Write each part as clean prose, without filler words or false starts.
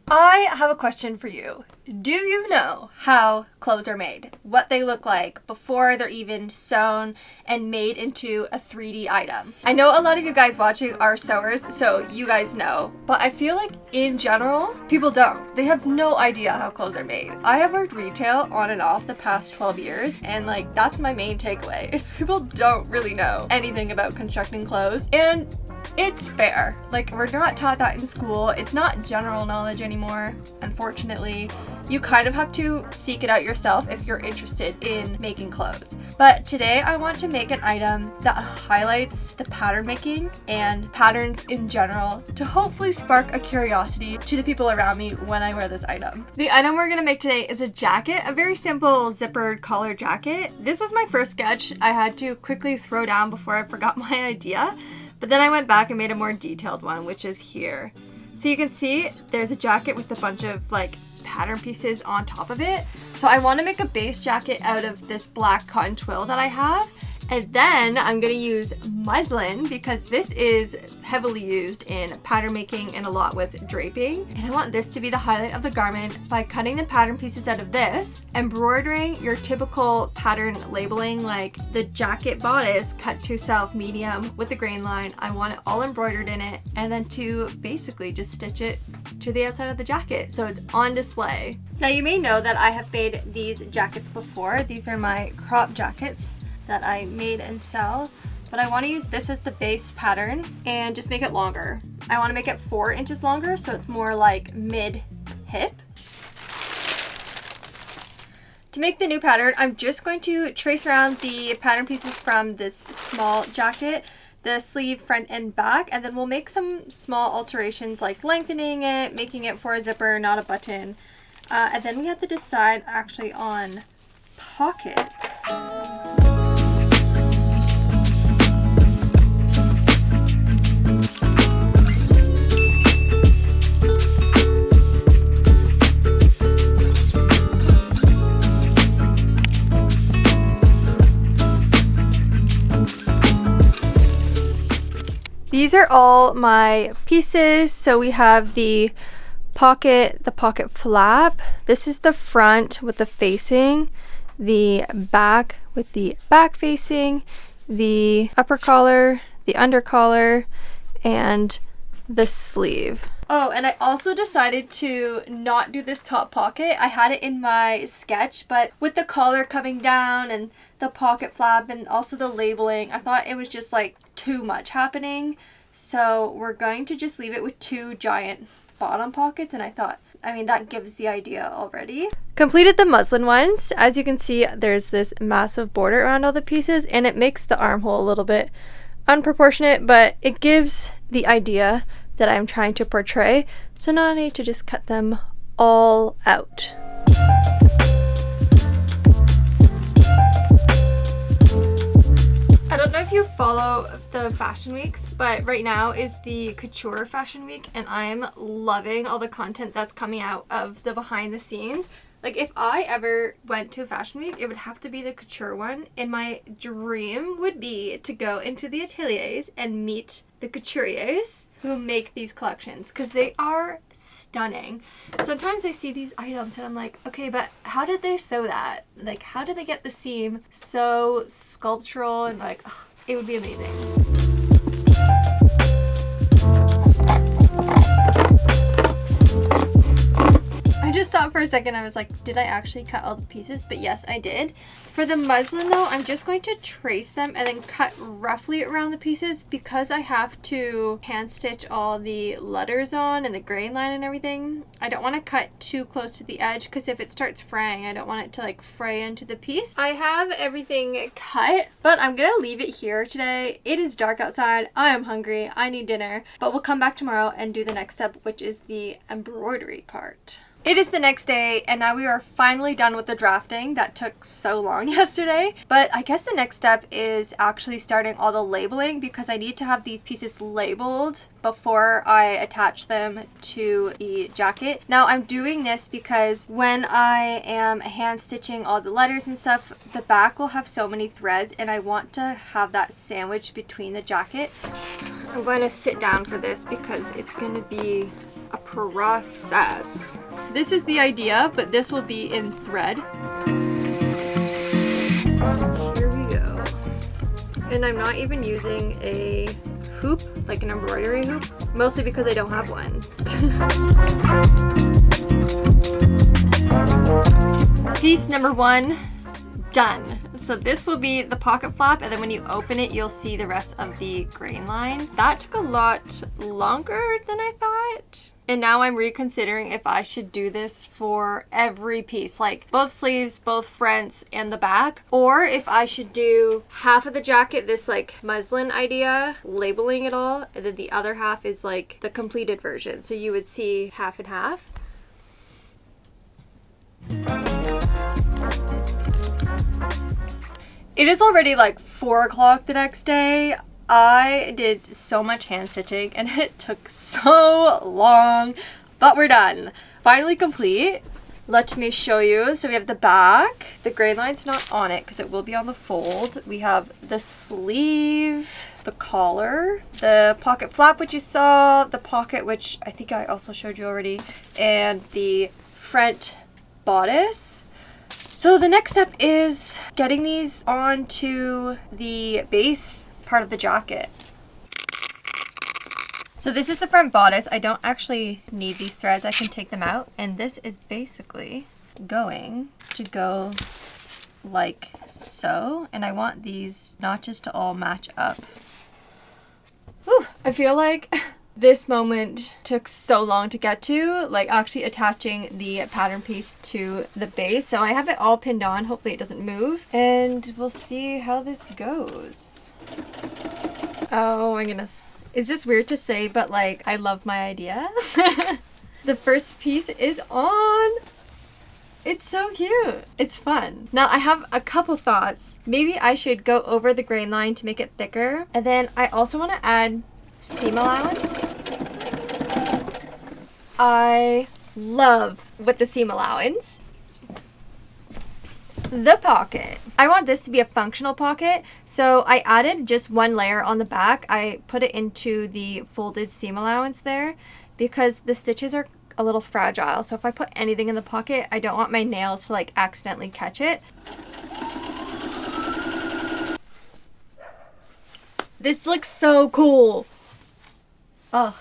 I have a question for you. Do you know how clothes are made? What they look like before they're even sewn and made into a 3D item? I know a lot of you guys watching are sewers, so you guys know. But I feel like in general, people don't. They have no idea how clothes are made. I have worked retail on and off the past 12 years, and like that's my main takeaway is people don't really know anything about constructing clothes. And it's fair. Like, we're not taught that in school. It's not general knowledge anymore, unfortunately. You kind of have to seek it out yourself if you're interested in making clothes. But today I want to make an item that highlights the pattern making and patterns in general to hopefully spark a curiosity to the people around me when I wear this item. The item we're gonna make today is a jacket, a very simple zippered collar jacket. This was my first sketch I had to quickly throw down before I forgot my idea. But then I went back and made a more detailed one, which is here. So you can see there's a jacket with a bunch of like pattern pieces on top of it. So I want to make a base jacket out of this black cotton twill that I have. And then I'm going to use muslin because this is heavily used in pattern making and a lot with draping. And I want this to be the highlight of the garment by cutting the pattern pieces out of this, embroidering your typical pattern labeling like the jacket bodice cut to self medium with the grain line. I want it all embroidered in it and then to basically just stitch it to the outside of the jacket so it's on display. Now you may know that I have made these jackets before. These are my crop jackets that I made and sell, but I want to use this as the base pattern and just make it longer. I want to make it 4 inches longer so it's more like mid-hip. To make the new pattern, I'm just going to trace around the pattern pieces from this small jacket, the sleeve front and back, and then we'll make some small alterations like lengthening it, making it for a zipper, not a button. And then we have to decide actually on pockets. These are all my pieces. So we have the pocket flap. This is the front with the facing, the back with the back facing, the upper collar, the under collar, and the sleeve. Oh, and I also decided to not do this top pocket. I had it in my sketch, but with the collar coming down and the pocket flap and also the labeling, I thought it was just like too much happening. So we're going to just leave it with 2 giant bottom pockets, and I thought, I mean, that gives the idea already. Completed the muslin ones. As you can see, there's this massive border around all the pieces, and it makes the armhole a little bit unproportionate, but it gives the idea that I'm trying to portray. So now I need to just cut them all out. I don't know if you follow the fashion weeks, but right now is the couture fashion week and I'm loving all the content that's coming out of the behind the scenes. Like, if I ever went to a fashion week, it would have to be the couture one, and my dream would be to go into the ateliers and meet the couturiers who make these collections because they are stunning. Sometimes I see these items and I'm like, okay, but how did they sew that? Like, how did they get the seam so sculptural? And like, ugh, it would be amazing. I just thought for a second, I was like, did I actually cut all the pieces? But yes, I did. For the muslin though, I'm just going to trace them and then cut roughly around the pieces because I have to hand stitch all the letters on and the grain line and everything. I don't want to cut too close to the edge because if it starts fraying, I don't want it to like fray into the piece. I have everything cut, but I'm gonna leave it here today. It is dark outside. I am hungry. I need dinner, but we'll come back tomorrow and do the next step, which is the embroidery part. It is the next day and now we are finally done with the drafting. That took so long yesterday. But I guess the next step is actually starting all the labeling because I need to have these pieces labeled before I attach them to the jacket. Now I'm doing this because when I am hand stitching all the letters and stuff, the back will have so many threads and I want to have that sandwich between the jacket. I'm going to sit down for this because it's going to be a process. This is the idea, but this will be in thread. Here we go. And I'm not even using a hoop, like an embroidery hoop, mostly because I don't have one. Piece number 1, done. So this will be the pocket flap, and then when you open it, you'll see the rest of the grain line. That took a lot longer than I thought. And now I'm reconsidering if I should do this for every piece, like both sleeves, both fronts, and the back, or if I should do half of the jacket, this like muslin idea, labeling it all, and then the other half is like the completed version. So you would see half and half. It is already like 4 o'clock the next day. I did so much hand stitching and it took so long, but we're done. Finally complete. Let me show you. So we have the back. The gray line's not on it because it will be on the fold. We have the sleeve, the collar, the pocket flap, which you saw, the pocket, which I think I also showed you already, and the front bodice. So the next step is getting these onto the base part of the jacket. So this is the front bodice. I don't actually need these threads. I can take them out. And this is basically going to go like so. And I want these notches to all match up. Whew, I feel like this moment took so long to get to, like actually attaching the pattern piece to the base. So I have it all pinned on. Hopefully it doesn't move. And we'll see how this goes. Oh my goodness. Is this weird to say, but like I love my idea? The first piece is on. It's so cute. It's fun. Now I have a couple thoughts. Maybe I should go over the grain line to make it thicker. And then I also want to add seam allowance. I love with the seam allowance. The pocket. I want this to be a functional pocket, so I added just one layer on the back. I put it into the folded seam allowance there because the stitches are a little fragile. So if I put anything in the pocket, I don't want my nails to like accidentally catch it. This looks so cool. Oh,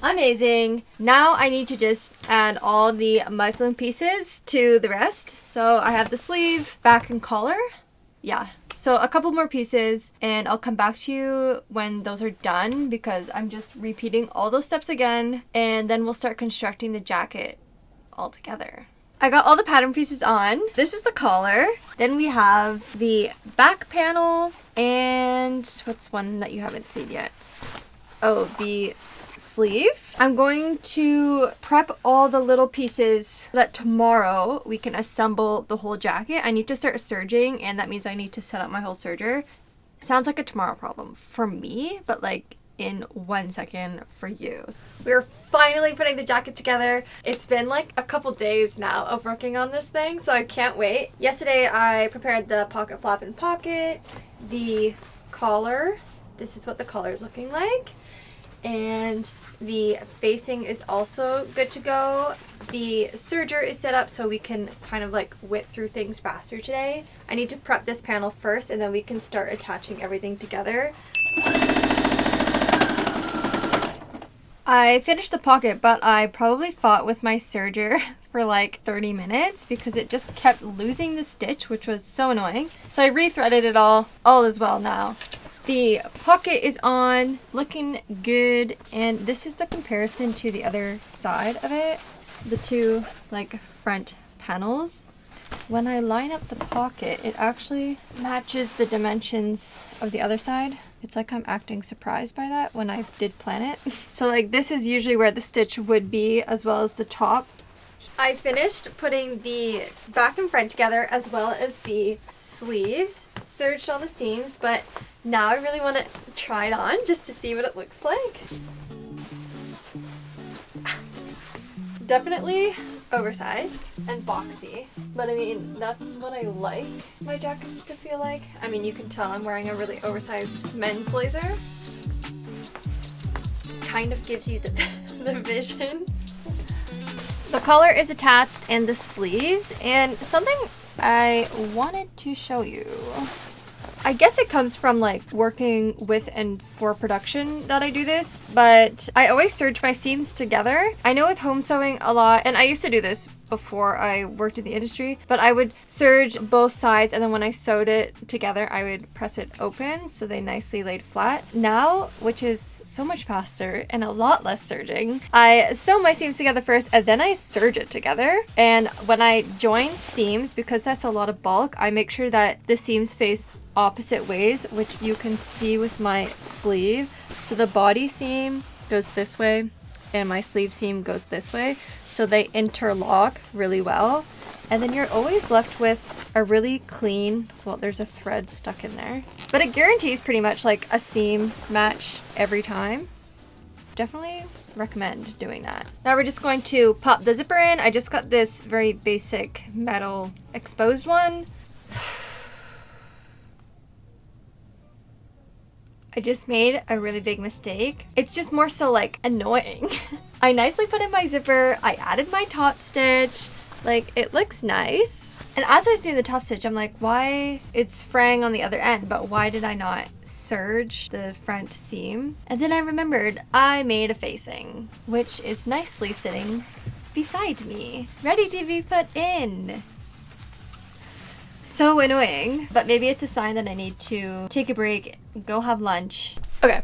amazing. Now I need to just add all the muslin pieces to the rest. So I have the sleeve, back, and collar. Yeah, so a couple more pieces and I'll come back to you when those are done because I'm just repeating all those steps again, and then we'll start constructing the jacket all together. I got all the pattern pieces on. This is the collar. Then we have the back panel, and what's one that you haven't seen yet? Oh, the sleeve. I'm going to prep all the little pieces so that tomorrow we can assemble the whole jacket. I need to start serging, and that means I need to set up my whole serger. Sounds like a tomorrow problem for me, but like in 1 second for you. We're finally putting the jacket together. It's been like a couple days now of working on this thing, so I can't wait. Yesterday I prepared the pocket flap and pocket, the collar. This is what the collar is looking like. And the basing is also good to go. The serger is set up so we can kind of like whip through things faster today. I need to prep this panel first and then we can start attaching everything together. I finished the pocket, but I probably fought with my serger for like 30 minutes because it just kept losing the stitch, which was so annoying. So I rethreaded it all is well now. The pocket is on, looking good, and this is the comparison to the other side of it, the two like front panels. When I line up the pocket, it actually matches the dimensions of the other side. It's like I'm acting surprised by that when I did plan it. So like this is usually where the stitch would be, as well as the top. I finished putting the back and front together as well as the sleeves. Serged all the seams, but now I really want to try it on just to see what it looks like. Definitely oversized and boxy, but I mean, that's what I like my jackets to feel like. I mean, you can tell I'm wearing a really oversized men's blazer. Kind of gives you the the vision. The collar is attached in the sleeves, and something I wanted to show you. I guess it comes from like working with and for production that I do this, but I always serge my seams together. I know with home sewing a lot, and I used to do this before I worked in the industry, but I would serge both sides, and then when I sewed it together, I would press it open so they nicely laid flat. Now, which is so much faster and a lot less serging, I sew my seams together first and then I serge it together. And when I join seams, because that's a lot of bulk, I make sure that the seams face opposite ways, which you can see with my sleeve. So the body seam goes this way and my sleeve seam goes this way, so they interlock really well, and then you're always left with a really clean, well, there's a thread stuck in there, but it guarantees pretty much like a seam match every time. Definitely recommend doing that. Now we're just going to pop the zipper in. I just got this very basic metal exposed one. I just made a really big mistake. It's just more so like annoying. I nicely put in my zipper. I added my top stitch. Like, it looks nice. And as I was doing the top stitch, I'm like, why? It's fraying on the other end, but why did I not serge the front seam? And then I remembered I made a facing, which is nicely sitting beside me, ready to be put in. So annoying, but maybe it's a sign that I need to take a break, go have lunch. Okay,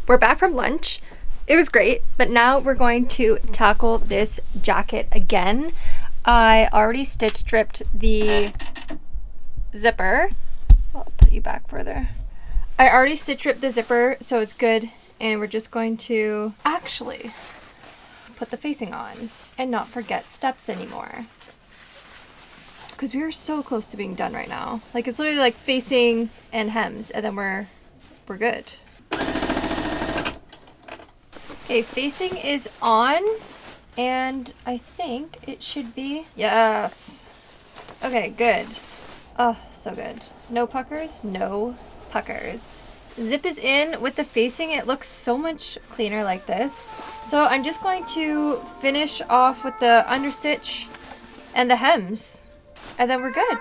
we're back from lunch. It was great, but now we're going to tackle this jacket again. I already stitch stripped the zipper. I'll put you back further. I already stitch stripped the zipper, so it's good, and we're just going to actually put the facing on and not forget steps anymore. Because we are so close to being done right now. Like, it's literally like facing and hems, and then we're good. Okay, facing is on, and I think it should be, yes. Okay, good. Oh, so good. No puckers, no puckers. Zip is in with the facing. It looks so much cleaner like this. So I'm just going to finish off with the understitch and the hems, and then we're good.